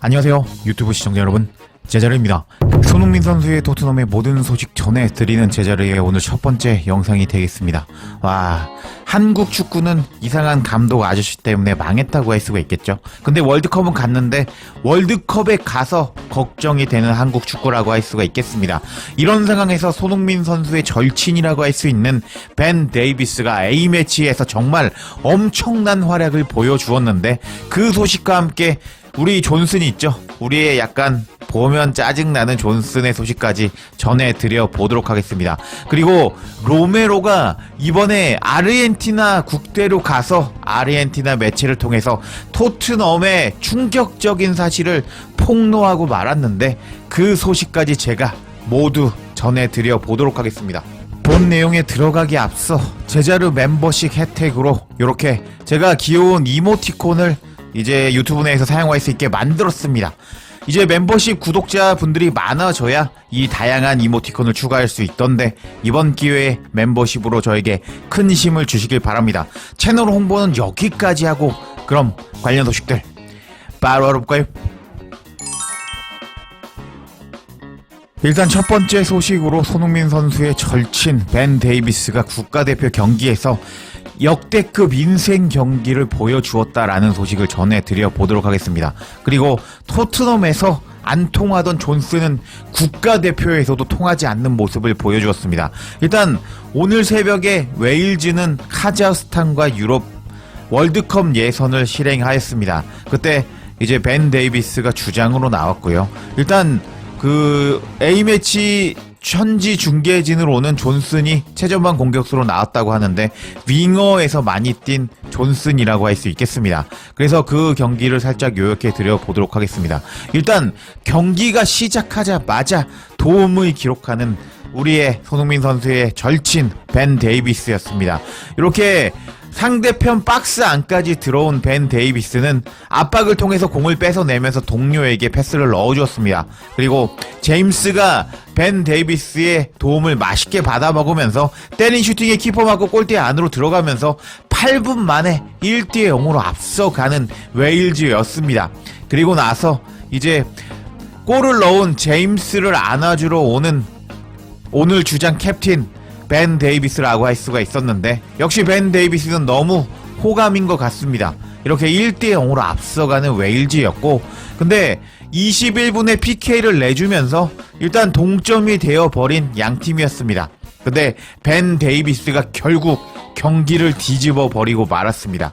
안녕하세요 유튜브 시청자 여러분, 제자르입니다. 손흥민 선수의 토트넘의 모든 소식 전해드리는 제자르의 오늘 첫 번째 영상이 되겠습니다. 와, 한국 축구는 이상한 감독 아저씨 때문에 망했다고 할 수가 있겠죠. 근데 월드컵은 갔는데 월드컵에 가서 걱정이 되는 한국 축구라고 할 수가 있겠습니다. 이런 상황에서 손흥민 선수의 절친이라고 할 수 있는 벤 데이비스가 A매치에서 정말 엄청난 활약을 보여주었는데, 그 소식과 함께 우리 존슨이 있죠. 우리의 약간 보면 짜증나는 존슨의 소식까지 전해드려 보도록 하겠습니다. 그리고 로메로가 이번에 아르헨티나 국대로 가서 아르헨티나 매체를 통해서 토트넘의 충격적인 사실을 폭로하고 말았는데, 그 소식까지 제가 모두 전해드려 보도록 하겠습니다. 본 내용에 들어가기 앞서 제자르 멤버십 혜택으로 이렇게 제가 귀여운 이모티콘을 이제 유튜브 내에서 사용할 수 있게 만들었습니다. 이제 멤버십 구독자분들이 많아져야 이 다양한 이모티콘을 추가할 수 있던데, 이번 기회에 멤버십으로 저에게 큰 힘을 주시길 바랍니다. 채널 홍보는 여기까지 하고 그럼 관련 소식들 바로 알아볼까요? 일단 첫 번째 소식으로 손흥민 선수의 절친 벤 데이비스가 국가대표 경기에서 역대급 인생 경기를 보여주었다라는 소식을 전해드려 보도록 하겠습니다. 그리고 토트넘에서 안 통하던 존슨은 국가대표에서도 통하지 않는 모습을 보여주었습니다. 일단 오늘 새벽에 웨일즈는 카자흐스탄과 유럽 월드컵 예선을 실행하였습니다. 그때 이제 벤 데이비스가 주장으로 나왔고요. 일단 그 A매치 현지 중계진으로 오는 존슨이 최전방 공격수로 나왔다고 하는데, 윙어에서 많이 뛴 존슨이라고 할 수 있겠습니다. 그래서 그 경기를 살짝 요약해 드려 보도록 하겠습니다. 일단 경기가 시작하자마자 도움을 기록하는 우리의 손흥민 선수의 절친 벤 데이비스였습니다. 이렇게 상대편 박스 안까지 들어온 벤 데이비스는 압박을 통해서 공을 뺏어내면서 동료에게 패스를 넣어주었습니다. 그리고 제임스가 벤 데이비스의 도움을 맛있게 받아먹으면서 때린 슈팅에 키퍼 맞고 골대 안으로 들어가면서 8분 만에 1대 0으로 앞서가는 웨일즈였습니다. 그리고 나서 이제 골을 넣은 제임스를 안아주러 오는 오늘 주장 캡틴 벤 데이비스라고 할 수가 있었는데, 역시 벤 데이비스는 너무 호감인 것 같습니다. 이렇게 1대 0으로 앞서가는 웨일즈였고, 근데 21분에 PK를 내주면서 일단 동점이 되어버린 양팀이었습니다. 근데 벤 데이비스가 결국 경기를 뒤집어 버리고 말았습니다.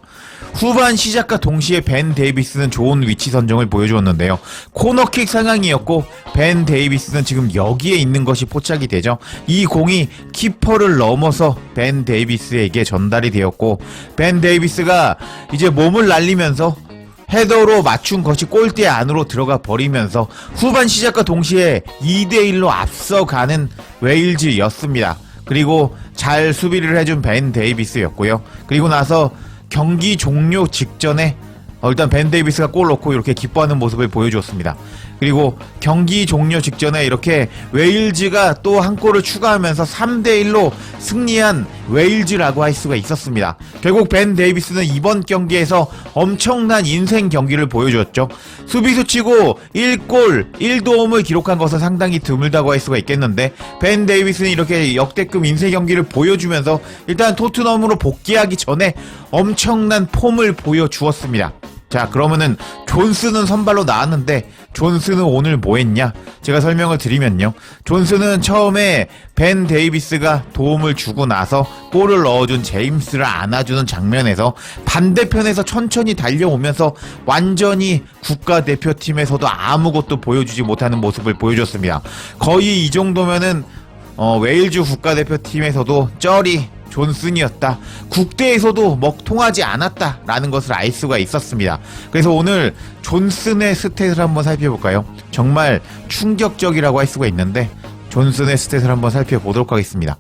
후반 시작과 동시에 벤 데이비스는 좋은 위치 선정을 보여주었는데요. 코너킥 상황이었고 벤 데이비스는 지금 여기에 있는 것이 포착이 되죠. 이 공이 키퍼를 넘어서 벤 데이비스에게 전달이 되었고, 벤 데이비스가 이제 몸을 날리면서 헤더로 맞춘 것이 골대 안으로 들어가 버리면서 후반 시작과 동시에 2대1로 앞서가는 웨일즈였습니다. 그리고 잘 수비를 해준 벤 데이비스였고요. 그리고 나서 경기 종료 직전에 일단 벤 데이비스가 골 넣고 이렇게 기뻐하는 모습을 보여주었습니다. 그리고 경기 종료 직전에 이렇게 웨일즈가 또 한 골을 추가하면서 3대1로 승리한 웨일즈라고 할 수가 있었습니다. 결국 벤 데이비스는 이번 경기에서 엄청난 인생 경기를 보여주었죠. 수비수 치고 1골 1도움을 기록한 것은 상당히 드물다고 할 수가 있겠는데, 벤 데이비스는 이렇게 역대급 인생 경기를 보여주면서 일단 토트넘으로 복귀하기 전에 엄청난 폼을 보여주었습니다. 자, 그러면은 존슨은 선발로 나왔는데 존슨은 오늘 뭐 했냐? 제가 설명을 드리면요. 존슨은 처음에 벤 데이비스가 도움을 주고 나서 골을 넣어준 제임스를 안아주는 장면에서 반대편에서 천천히 달려오면서 완전히 국가대표팀에서도 아무것도 보여주지 못하는 모습을 보여줬습니다. 거의 이 정도면은 웨일즈 국가대표팀에서도 쩔이 존슨이었다, 국대에서도 통하지 않았다 라는 것을 알 수가 있었습니다. 그래서 오늘 존슨의 스탯을 한번 살펴볼까요? 정말 충격적이라고 할 수가 있는데, 존슨의 스탯을 한번 살펴보도록 하겠습니다.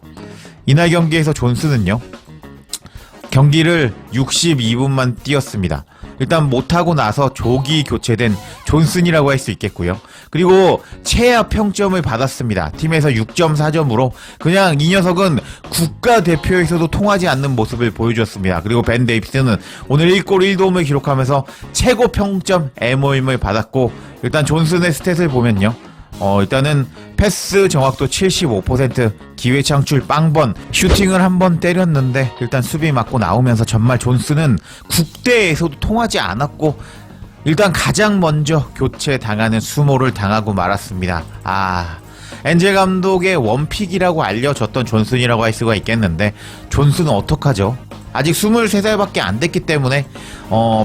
이날 경기에서 존슨은요, 경기를 62분만 뛰었습니다. 일단 못하고 나서 조기 교체된 존슨이라고 할 수 있겠고요. 그리고 최하 평점을 받았습니다. 팀에서 6.4점으로 그냥 이 녀석은 국가대표에서도 통하지 않는 모습을 보여줬습니다. 그리고 벤 데이비스는 오늘 1골 1도움을 기록하면서 최고 평점 MOM을 받았고, 일단 존슨의 스탯을 보면요, 일단은 패스 정확도 75%, 기회 창출 빵번, 슈팅을 한번 때렸는데 일단 수비 맞고 나오면서 정말 존슨은 국대에서도 통하지 않았고, 일단 가장 먼저 교체 당하는 수모를 당하고 말았습니다. 엔젤 감독의 원픽이라고 알려졌던 존슨이라고 할 수가 있겠는데, 존슨은 어떡하죠? 아직 23살밖에 안 됐기 때문에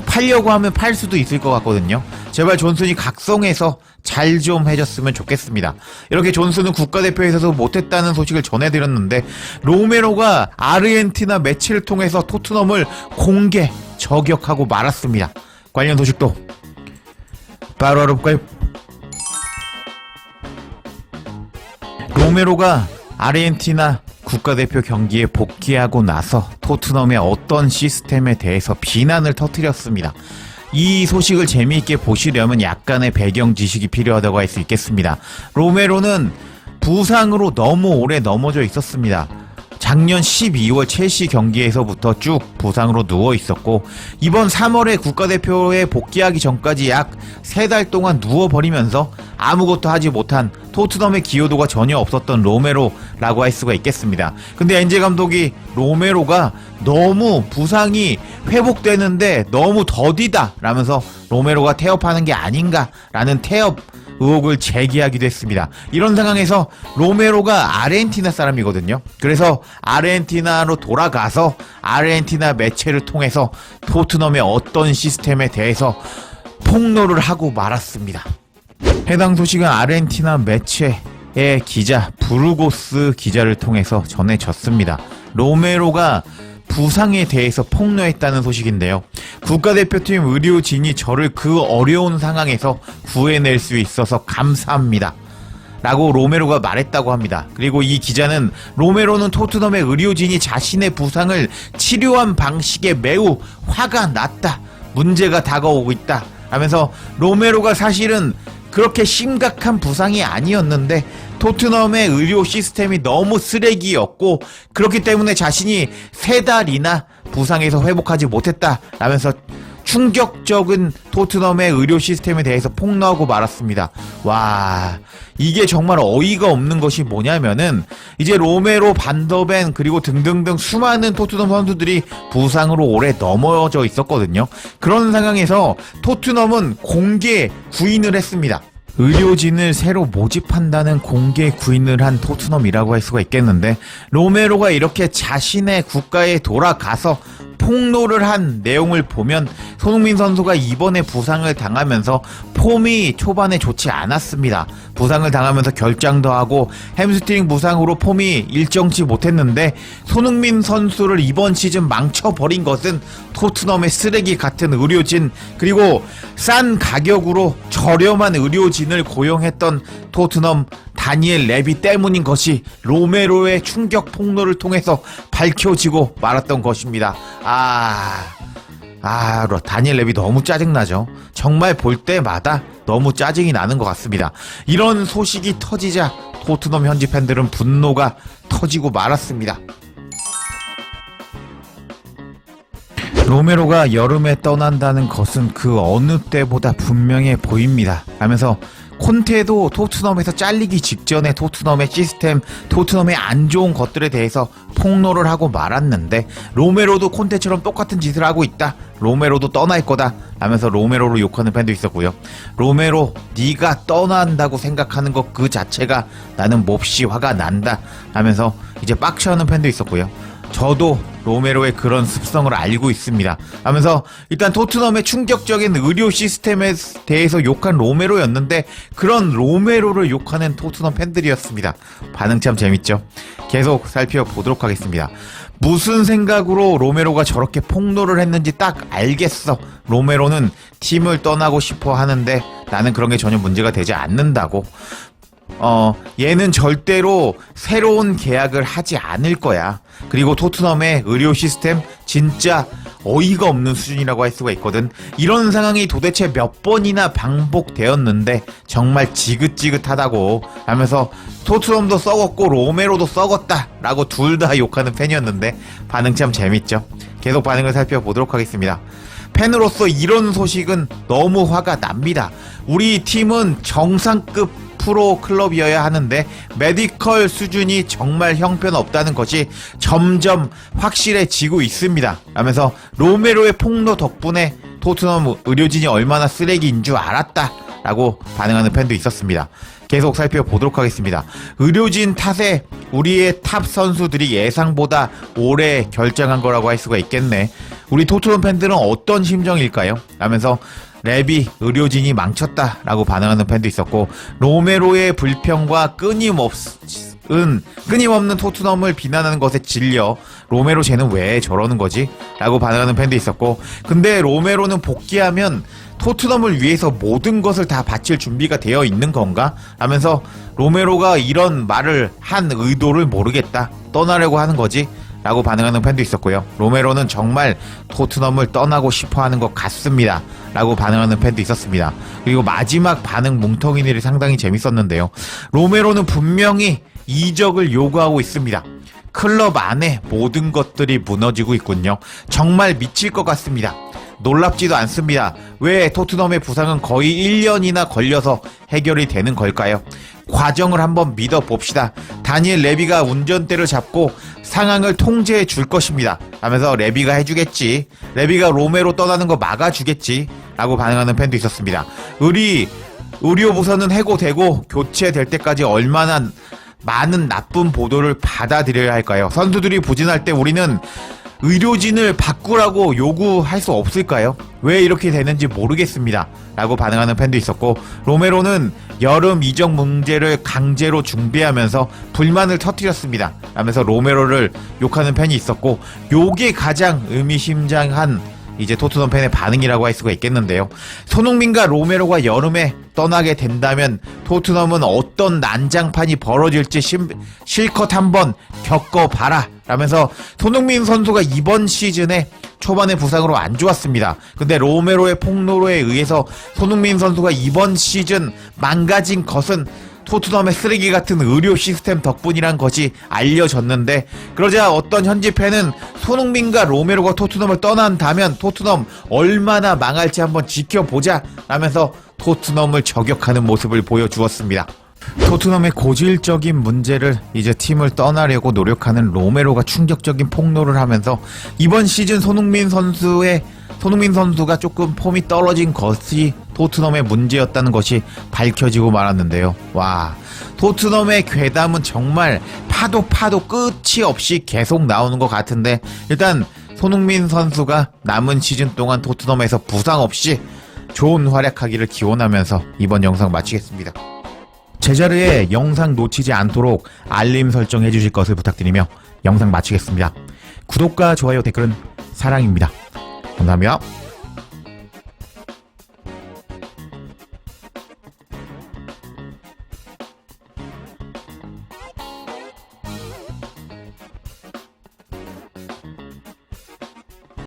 팔려고 하면 팔 수도 있을 것 같거든요. 제발 존슨이 각성해서 잘 좀 해줬으면 좋겠습니다. 이렇게 존슨은 국가대표에서도 못했다는 소식을 전해드렸는데, 로메로가 아르헨티나 매치를 통해서 토트넘을 공개 저격하고 말았습니다. 관련 소식도 바로 알아볼까요? 로메로가 아르헨티나 국가대표 경기에 복귀하고 나서 토트넘의 어떤 시스템에 대해서 비난을 터뜨렸습니다. 이 소식을 재미있게 보시려면 약간의 배경 지식이 필요하다고 할 수 있겠습니다. 로메로는 부상으로 너무 오래 넘어져 있었습니다. 작년 12월 첼시 경기에서부터 쭉 부상으로 누워 있었고, 이번 3월에 국가대표에 복귀하기 전까지 약 3달 동안 누워버리면서 아무것도 하지 못한 토트넘의 기여도가 전혀 없었던 로메로라고 할 수가 있겠습니다. 근데 엔젤 감독이 로메로가 너무 부상이 회복되는데 너무 더디다 라면서 로메로가 태업하는 게 아닌가 라는 태업 의혹을 제기하기도 했습니다. 이런 상황에서 로메로가 아르헨티나 사람이거든요. 그래서 아르헨티나로 돌아가서 아르헨티나 매체를 통해서 토트넘의 어떤 시스템에 대해서 폭로를 하고 말았습니다. 해당 소식은 아르헨티나 매체의 기자 부르고스 기자를 통해서 전해졌습니다. 로메로가 부상에 대해서 폭로했다는 소식인데요. 국가대표팀 의료진이 저를 그 어려운 상황에서 구해낼 수 있어서 감사합니다 라고 로메로가 말했다고 합니다. 그리고 이 기자는 로메로는 토트넘의 의료진이 자신의 부상을 치료한 방식에 매우 화가 났다, 문제가 다가오고 있다 하면서, 로메로가 사실은 그렇게 심각한 부상이 아니었는데 토트넘의 의료 시스템이 너무 쓰레기였고, 그렇기 때문에 자신이 3달이나 부상에서 회복하지 못했다 라면서 충격적인 토트넘의 의료 시스템에 대해서 폭로하고 말았습니다. 와, 이게 정말 어이가 없는 것이 뭐냐면은, 이제 로메로, 반더벤 그리고 등등등 수많은 토트넘 선수들이 부상으로 오래 넘어져 있었거든요. 그런 상황에서 토트넘은 공개 구인을 했습니다. 의료진을 새로 모집한다는 공개 구인을 한 토트넘이라고 할 수가 있겠는데, 로메로가 이렇게 자신의 국가에 돌아가서 폭로를 한 내용을 보면 손흥민 선수가 이번에 부상을 당하면서 폼이 초반에 좋지 않았습니다. 부상을 당하면서 결장도 하고 햄스트링 부상으로 폼이 일정치 못했는데, 손흥민 선수를 이번 시즌 망쳐버린 것은 토트넘의 쓰레기 같은 의료진, 그리고 싼 가격으로 저렴한 의료진을 고용했던 토트넘 다니엘 레비 때문인 것이 로메로의 충격 폭로를 통해서 밝혀지고 말았던 것입니다. 다니엘 레비 너무 짜증나죠. 정말 볼 때마다 너무 짜증이 나는 것 같습니다. 이런 소식이 터지자 토트넘 현지 팬들은 분노가 터지고 말았습니다. 로메로가 여름에 떠난다는 것은 그 어느 때보다 분명해 보입니다 하면서, 콘테도 토트넘에서 잘리기 직전에 토트넘의 시스템, 토트넘의 안 좋은 것들에 대해서 폭로를 하고 말았는데, 로메로도 콘테처럼 똑같은 짓을 하고 있다, 로메로도 떠날 거다 하면서 로메로를 욕하는 팬도 있었고요. 로메로, 네가 떠난다고 생각하는 것 그 자체가 나는 몹시 화가 난다 하면서 이제 빡쳐하는 팬도 있었고요. 저도 로메로의 그런 습성을 알고 있습니다 하면서, 일단 토트넘의 충격적인 의료 시스템에 대해서 욕한 로메로였는데, 그런 로메로를 욕하는 토트넘 팬들이었습니다. 반응 참 재밌죠? 계속 살펴보도록 하겠습니다. 무슨 생각으로 로메로가 저렇게 폭로를 했는지 딱 알겠어. 로메로는 팀을 떠나고 싶어 하는데 나는 그런 게 전혀 문제가 되지 않는다고. 얘는 절대로 새로운 계약을 하지 않을 거야. 그리고 토트넘의 의료 시스템 진짜 어이가 없는 수준이라고 할 수가 있거든. 이런 상황이 도대체 몇 번이나 반복되었는데 정말 지긋지긋하다고 하면서 토트넘도 썩었고 로메로도 썩었다 라고 둘 다 욕하는 팬이었는데 반응 참 재밌죠. 계속 반응을 살펴보도록 하겠습니다. 팬으로서 이런 소식은 너무 화가 납니다. 우리 팀은 정상급 프로 클럽이어야 하는데 메디컬 수준이 정말 형편없다는 것이 점점 확실해지고 있습니다. 하면서 로메로의 폭로 덕분에 토트넘 의료진이 얼마나 쓰레기인 줄 알았다 라고 반응하는 팬도 있었습니다. 계속 살펴보도록 하겠습니다. 의료진 탓에 우리의 탑 선수들이 예상보다 오래 결정한 거라고 할 수가 있겠네. 우리 토트넘 팬들은 어떤 심정일까요? 하면서 랩이 의료진이 망쳤다라고 반응하는 팬도 있었고, 로메로의 불평과 끊임없는 토트넘을 비난하는 것에 질려 로메로 쟤는 왜 저러는 거지? 라고 반응하는 팬도 있었고, 근데 로메로는 복귀하면 토트넘을 위해서 모든 것을 다 바칠 준비가 되어 있는 건가? 하면서 로메로가 이런 말을 한 의도를 모르겠다. 떠나려고 하는 거지? 라고 반응하는 팬도 있었고요. 로메로는 정말 토트넘을 떠나고 싶어하는 것 같습니다. 라고 반응하는 팬도 있었습니다. 그리고 마지막 반응 뭉텅이들이 상당히 재밌었는데요. 로메로는 분명히 이적을 요구하고 있습니다. 클럽 안에 모든 것들이 무너지고 있군요. 정말 미칠 것 같습니다. 놀랍지도 않습니다. 왜 토트넘의 부상은 거의 1년이나 걸려서 해결이 되는 걸까요? 과정을 한번 믿어봅시다. 다니엘 레비가 운전대를 잡고 상황을 통제해 줄 것입니다. 하면서 레비가 해주겠지. 레비가 로메로 떠나는 거 막아주겠지. 라고 반응하는 팬도 있었습니다. 의료부서는 해고되고 교체될 때까지 얼마나 많은 나쁜 보도를 받아들여야 할까요? 선수들이 부진할 때 우리는 의료진을 바꾸라고 요구할 수 없을까요? 왜 이렇게 되는지 모르겠습니다. 라고 반응하는 팬도 있었고, 로메로는 여름 이적 문제를 강제로 중재하면서 불만을 터뜨렸습니다. 라면서 로메로를 욕하는 팬이 있었고, 요게 가장 의미심장한 이제 토트넘 팬의 반응이라고 할 수가 있겠는데요. 손흥민과 로메로가 여름에 떠나게 된다면 토트넘은 어떤 난장판이 벌어질지 실컷 한번 겪어봐라 라면서, 손흥민 선수가 이번 시즌에 초반에 부상으로 안 좋았습니다. 근데 로메로의 폭로에 의해서 손흥민 선수가 이번 시즌 망가진 것은 토트넘의 쓰레기 같은 의료 시스템 덕분이란 것이 알려졌는데, 그러자 어떤 현지 팬은 손흥민과 로메로가 토트넘을 떠난다면 토트넘 얼마나 망할지 한번 지켜보자 라면서 토트넘을 저격하는 모습을 보여주었습니다. 토트넘의 고질적인 문제를 이제 팀을 떠나려고 노력하는 로메로가 충격적인 폭로를 하면서 이번 시즌 손흥민 선수가 조금 폼이 떨어진 것이 토트넘의 문제였다는 것이 밝혀지고 말았는데요. 와, 토트넘의 괴담은 정말 파도 끝이 없이 계속 나오는 것 같은데, 일단 손흥민 선수가 남은 시즌 동안 토트넘에서 부상 없이 좋은 활약하기를 기원하면서 이번 영상 마치겠습니다. 제자리에 영상 놓치지 않도록 알림 설정 해주실 것을 부탁드리며 영상 마치겠습니다. 구독과 좋아요, 댓글은 사랑입니다. 감사합니다.